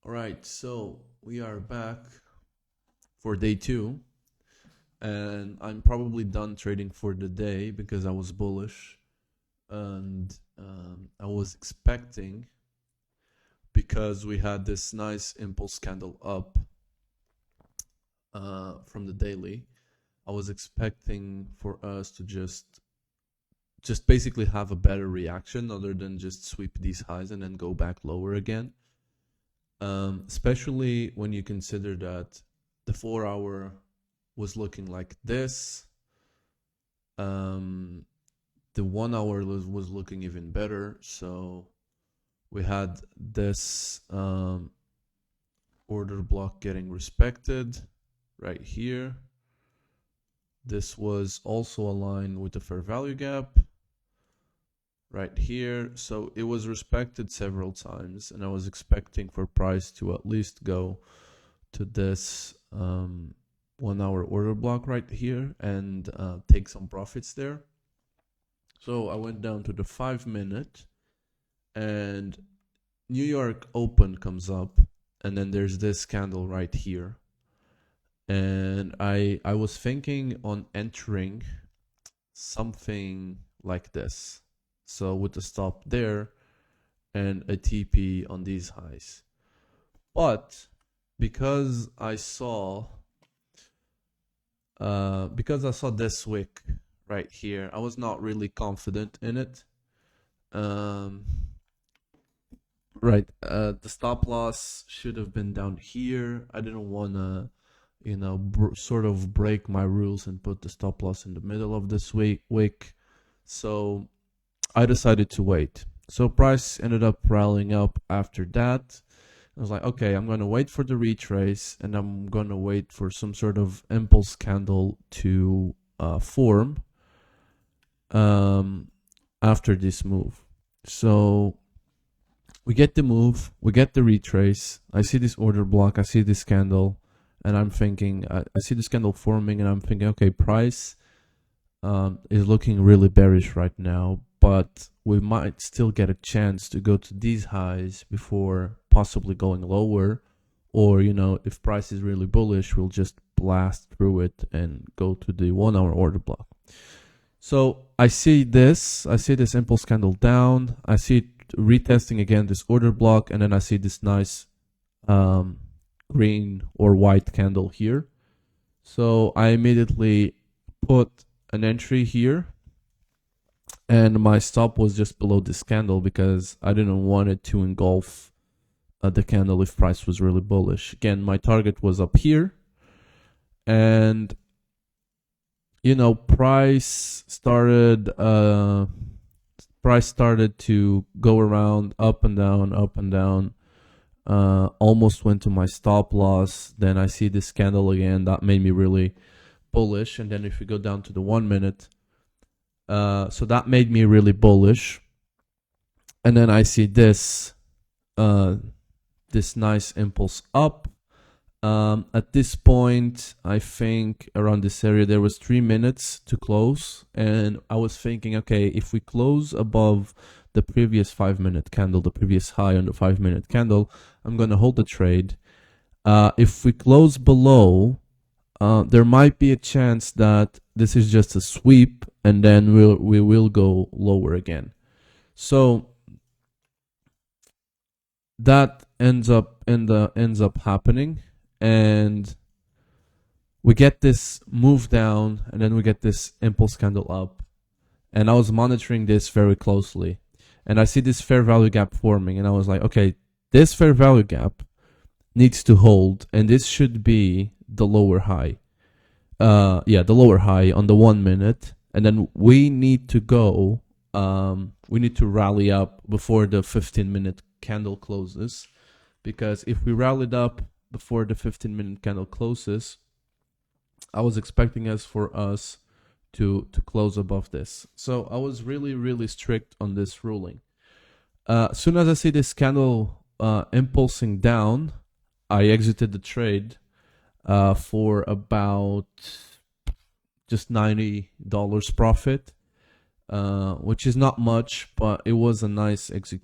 All right, so we are back for day two, and I'm probably done trading for the day because I was bullish, and I was expecting, because we had this nice impulse candle up from the daily. I was expecting for us to just basically have a better reaction other than just sweep these highs and then go back lower again. Especially when you consider that the 4 hour was looking like this. The 1 hour was looking even better. So we had this order block getting respected right here. This was also aligned with the fair value gap right here. So it was respected several times, and I was expecting for price to at least go to this 1 hour order block right here and take some profits there. So I went down to the 5 minute, and New York Open comes up, and then there's this candle right here. And I was thinking on entering something like this. So with the stop there and a TP on these highs. But because I saw this wick right here, I was not really confident in it. Right, the stop loss should have been down here. I didn't want to, sort of break my rules and put the stop loss in the middle of this wick. So I decided to wait. So price ended up rallying up after that. I was like, okay, I'm going to wait for the retrace, and I'm going to wait for some sort of impulse candle to form after this move. So we get the move, we get the retrace. I see this order block, I see this candle, and I'm thinking, I see this candle forming, and I'm thinking, okay, price is looking really bearish right now, but we might still get a chance to go to these highs before possibly going lower. Or, if price is really bullish, we'll just blast through it and go to the 1 hour order block. So I see this impulse candle down. I see it retesting again this order block, and then I see this nice green or white candle here. So I immediately put an entry here, and my stop was just below this candle because I didn't want it to engulf the candle if price was really bullish. Again, my target was up here, and price started to go around up and down, almost went to my stop loss. Then I see this candle again that made me really bullish. And then if we go down to the 1 minute, so that made me really bullish. And then I see this this nice impulse up. At this point, I think around this area there was 3 minutes to close, and I was thinking, okay, if we close above the previous 5 minute candle, the previous high on the 5 minute candle, I'm going to hold the trade. If we close below, there might be a chance that this is just a sweep, and then we will go lower again. So that ends up happening, and we get this move down, and then we get this impulse candle up. And I was monitoring this very closely, and I see this fair value gap forming, and I was like, okay, this fair value gap needs to hold, and this should be the lower high. The lower high on the 1 minute, and then we need to go. We need to rally up before the 15-minute candle closes, because if we rallied up before the 15-minute candle closes, I was expecting for us to close above this. So I was really strict on this ruling. As soon as I see this candle impulsing down, I exited the trade for about just $90 profit, which is not much, but it was a nice execution.